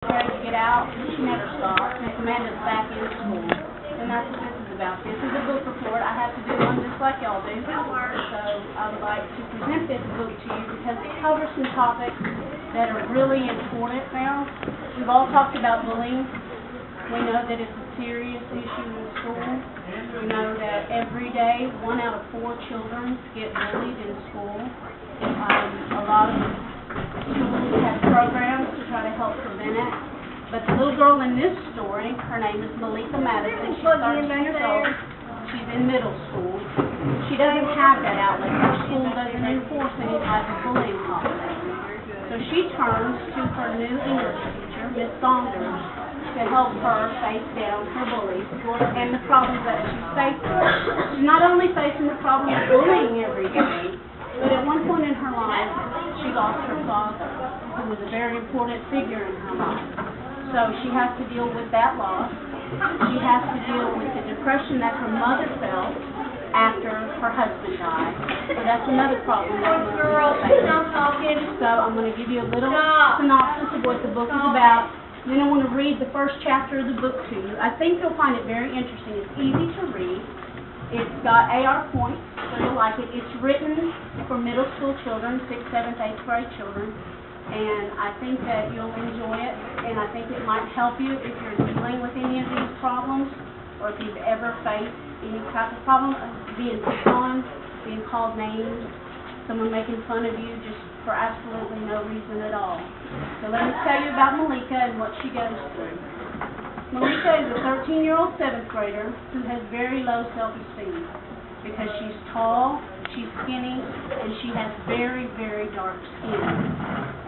Ready to get out, she never stops, and Amanda's back in school. And that's what this is about. This is a book report. I have to do one just like y'all do. So I would like to present this book to you because it covers some topics that are really important now. We've all talked about bullying. We know that it's a serious issue in school. We know that every day 1 out of 4 children get bullied in school. A lot of schools have programs to try to help prevent it. But the little girl in this story, her name is Malika Madison. She's 13 years old. She's in middle school. She doesn't have that outlet. Her school doesn't enforce any type of bullying policy. So she turns to her new English teacher, Miss Saunders, to help her face down her bullies and the problems that she's facing. She's not only facing the problem of bullying every day, but at one point in her life, she lost her father, who was a very important figure in her life. So she has to deal with that loss. She has to deal with the depression that her mother felt after her husband died. So that's another problem that she's facing. So I'm going to give you a little synopsis of what the book is about. Then I want to read the first chapter of the book to you. I think you'll find it very interesting. It's easy to read. It's got AR points, so you'll like it. It's written for middle school children, 6th, 7th, 8th grade children. And I think that you'll enjoy it, and I think it might help you if you're dealing with any of these problems, or if you've ever faced any type of problem of being picked on, being called names, someone making fun of you just for absolutely no reason at all. So let me tell you about Malika and what she goes through. Malika is a 13-year-old 7th grader who has very low self-esteem because she's tall, she's skinny, and she has very, very dark skin.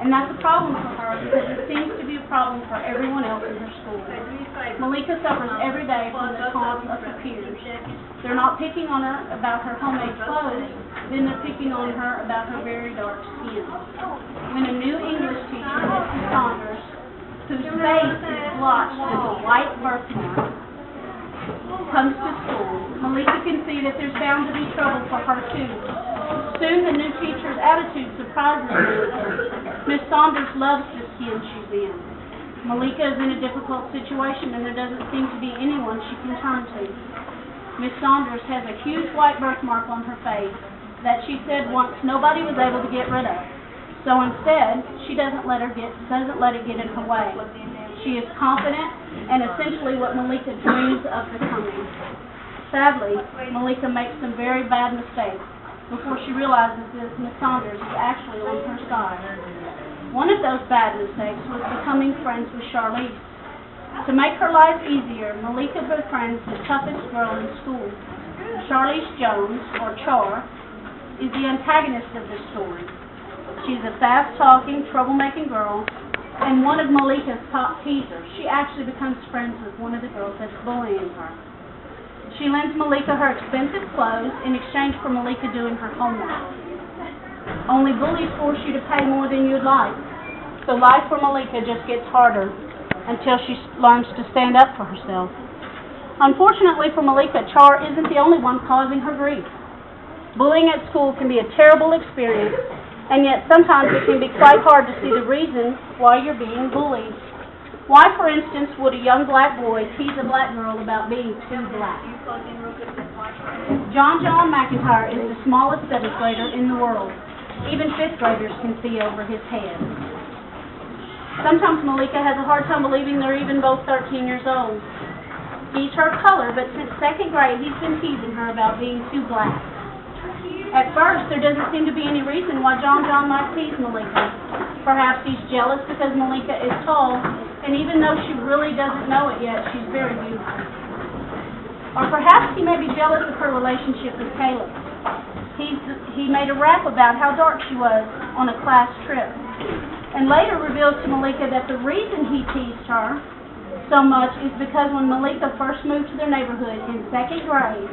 And that's a problem for her because it seems to be a problem for everyone else in her school. Malika suffers every day from the taunts of her peers. They're not picking on her about her homemade clothes, then they're picking on her about her very dark skin. When a new English teacher, Mrs. Saunders, whose face is blotched with a white birthmark, comes to school, Malika can see that there's bound to be trouble for her too. Soon the new teacher's attitude surprises Malika. Miss Saunders loves the skin she's in. Malika is in a difficult situation and there doesn't seem to be anyone she can turn to. Miss Saunders has a huge white birthmark on her face that she said once nobody was able to get rid of. So instead, she doesn't let it get in her way. She is confident and essentially what Malika dreams of becoming. Sadly, Malika makes some very bad mistakes before she realizes that Miss Saunders is actually on her side. One of those bad mistakes was becoming friends with Charlize. To make her life easier, Malika befriends the toughest girl in school. Charlize Jones, or Char, is the antagonist of this story. She's a fast-talking, troublemaking girl and one of Malika's top teasers. She actually becomes friends with one of the girls that's bullying her. She lends Malika her expensive clothes in exchange for Malika doing her homework. Only bullies force you to pay more than you'd like. So life for Malika just gets harder until she learns to stand up for herself. Unfortunately for Malika, Char isn't the only one causing her grief. Bullying at school can be a terrible experience, and yet sometimes it can be quite hard to see the reason why you're being bullied. Why, for instance, would a young black boy tease a black girl about being too black? John McIntyre is the smallest 7th grader in the world. Even 5th graders can see over his head. Sometimes Malika has a hard time believing they're even both 13 years old. He's her color, but since 2nd grade he's been teasing her about being too black. At first, there doesn't seem to be any reason why John might tease Malika. Perhaps he's jealous because Malika is tall, and even though she really doesn't know it yet, she's very beautiful. Or perhaps he may be jealous of her relationship with Caleb. He made a rap about how dark she was on a class trip, and later revealed to Malika that the reason he teased her so much is because when Malika first moved to their neighborhood in 2nd grade,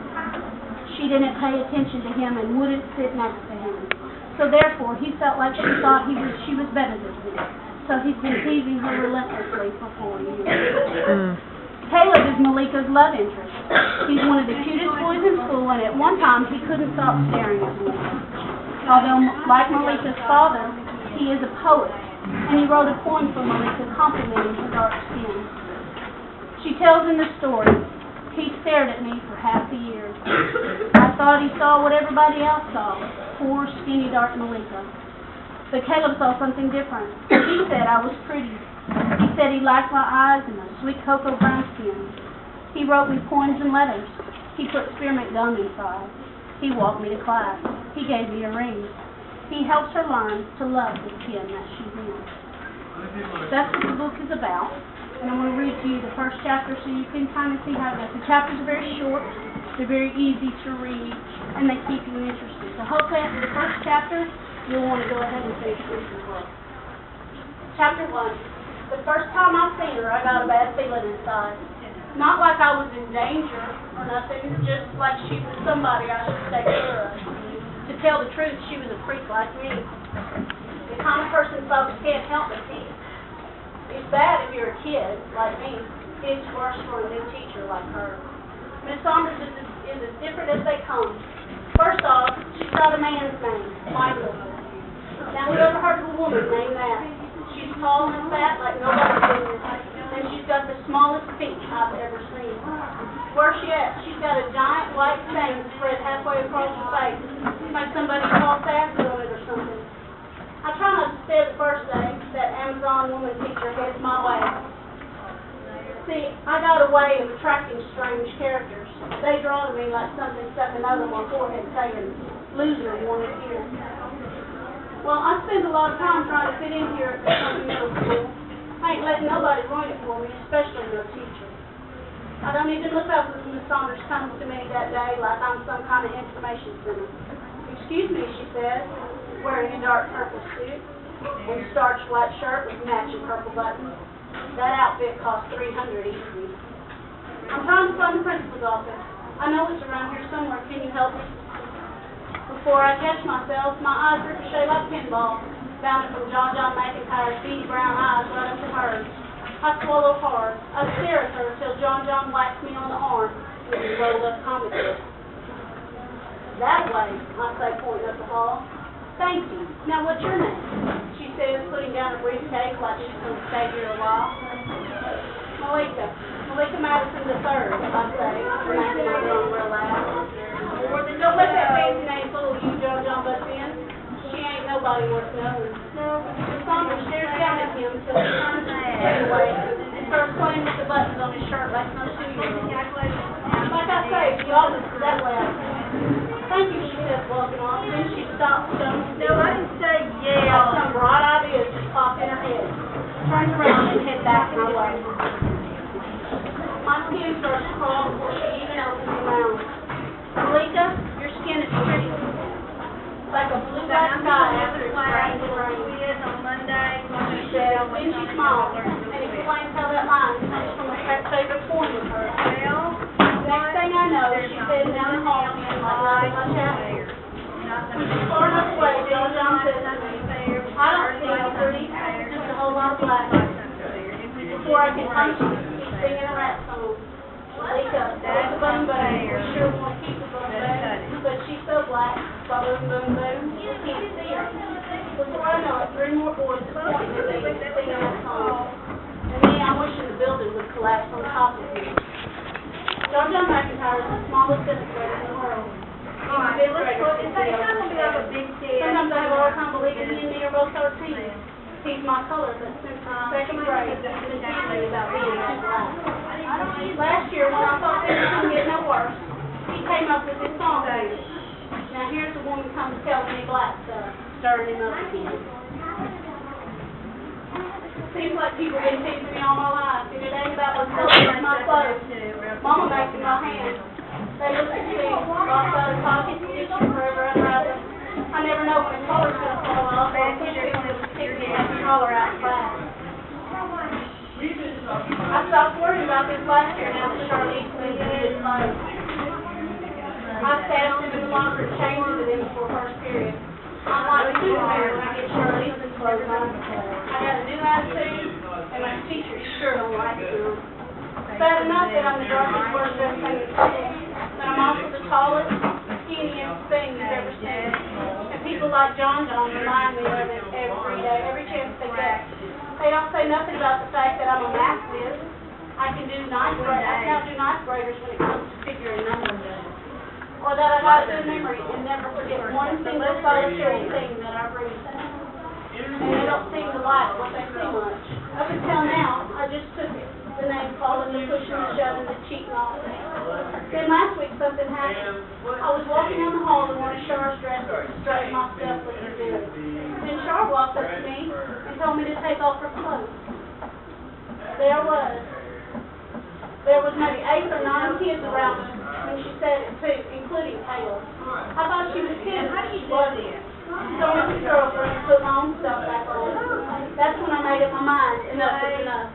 she didn't pay attention to him and wouldn't sit next to him. So therefore, he felt like she thought she was better than him. So he's been teasing her relentlessly for 4 years. Caleb is Malika's love interest. He's one of the cutest boys in school, and at one time he couldn't stop staring at Malika. Although, like Malika's father, he is a poet, and he wrote a poem for Malika complimenting her dark skin. She tells in the story, he stared at me for half a year. I thought he saw what everybody else saw, poor, skinny, dark Malika. But Caleb saw something different. He said I was pretty. He said he liked my eyes and my sweet cocoa brown skin. He wrote me poems and letters. He put spearmint gum inside. He walked me to class. He gave me a ring. He helps her learn to love the skin that she's in. That's what the book is about. And I'm going to read to you the first chapter so you can kind of see how it goes. The chapters are very short, they're very easy to read, and they keep you interested. So hopefully after the first chapter, you'll want to go ahead and finish reading the book. Chapter 1. The first time I seen her, I got a bad feeling inside. Not like I was in danger or nothing, just like she was somebody I should take care of. To tell the truth, she was a freak like me. The kind of person folks can't help but see. It's bad if you're a kid, like me. It's worse for a new teacher like her. Miss Saunders is as different as they come. First off, she's got a man's name, Michael. Now, who ever heard of a woman named that? She's tall and fat like nobody's business, and she's got the smallest feet I've ever seen. Where's she at? She's got a giant white stain spread halfway across her face, like somebody tossed acid on it or something. I try not to say it the first day that Amazon woman picture heads my way. See, I got a way of attracting strange characters. They draw to me like something stuck another on my forehead saying, loser wanted here. Well, I spend a lot of time trying to fit in here at the middle school. I ain't letting nobody ruin it for me, especially no teacher. I don't even look up when Miss Saunders comes to me that day like I'm some kind of information center. Excuse me, she says, wearing a dark purple suit and starched white shirt with matching purple buttons. That outfit cost $300 easy. I'm trying to find the principal's office. I know it's around here somewhere. Can you help me? Before I catch myself, my eyes ricochet like pinball, bounding from John McIntyre's beady brown eyes right up to hers. I swallow hard. I stare at her till John whacks me on the arm with his rolled-up comic book. That way, I say, pointing up the hall. Thank you. Now, what's your name? She says, putting down a briefcase like she's going to stay here a while. Malika. Malika Madison III, I say, pronouncing my name real loud. Don't let that fancy name fool you, John butts in. She ain't nobody worth knowing. Miss Saunders stares down at him until he turns his away and starts playing with the buttons on his shirt like some 2-year-old. Like I say, she always is that way, I think. Thank you, she says, walking off. Then she stops stone still. No, I didn't say yeah. Some bright ideas just pop in her head. Turns around and head back my way. My skin starts to crawl before she even opens her mouth. Malika, your skin is pretty. Like a blue-black sky after it's rained and rained. On Monday. She says, then she smiles and explains how that line comes from a favorite poem of hers. Next thing I know, she's sitting down the hall again like nothing much happened. When she's far enough away, John says to me, I don't see no pretty, just a whole lot of black. Before I can punch her, he's singing a rap song. Malika, there's a boom boom, we sure want to keep the boom boom, but she's so black, boom boom boom, you can't see her. Before I know it, 3 more boys are pointing at me, singing that song. And me, I'm wishing the building would collapse on top of me. John McIntyre is the smallest fifth grader in the world. He's a fifth grader since he was sometimes I have a hard time believing he and me are both 13. He's my color, but since second grade, he's been teaching me about being too black. Last year, when I thought things couldn't get no worse, he came up with this song. Now here's a woman comes telling me black stuff, stirring him up again. Seems like people have been teasing me all my life, and it ain't about what's going in my clothes. Mama makes in my hands. They look at me, lost out of pockets, stitching forever unravel. I never know when a collar's going to fall off, or a push people that was picking me up the collar out class. I stopped worrying about this last year now that Charlie's been in his clothes. I stabbed him in the locker and changed with him before first period. I'm like a superhero when I get Charlie's clothes on. I got a new attitude, and my teachers sure don't like it. Bad enough that I'm the darkest, worst dressed thing in school, but I'm also the tallest, skinniest thing you've ever seen. And people people like John remind me of it every day, every chance they get. They don't say nothing about the fact that I'm a math whiz. I can do ninth grade, I can outdo ninth graders when it comes to figuring numbers. Or that I got a good memory and never forget one single solitary thing that I read. And they don't seem to like what they see much. Up until now, I just took it. The name calling, the pushing, the shoving, the cheating, all that. Then last week something happened. I was walking down the hall in one of Char's dresses to straighten my stuff with her doing. Then Char walked up to me and told me to take off her clothes. There was maybe 8 or 9 kids around when she said it too, including Taylor. I thought she was kidding. How do you do this? So I went to girlfriend and put my own stuff back on. That's when I made up my mind. Enough is enough.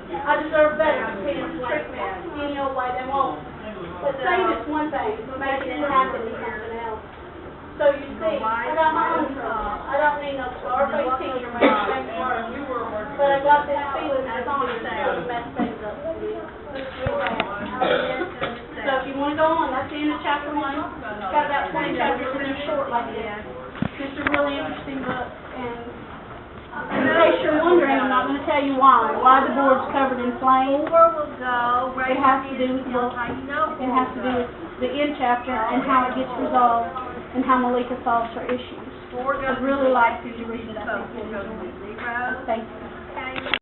I deserve better than kids to trick me any old way they won't. But saying it's one thing, making it happen is something else. So you see, I got my own trouble. I don't need no scar-faced teacher to make things worse. But I got this feeling that's on me to mess things up for me. So if you want to go on, that's the end of chapter 1. It's got about 20 chapters and they're short like this. It's a really interesting book, and in case you're wondering, I'm not going to tell you why the board's covered in flames. It has to do with it has to do with the end chapter and how it gets resolved and how Malika solves her issues. I'd really like for you to read it. I think you'll enjoy it. Thank you.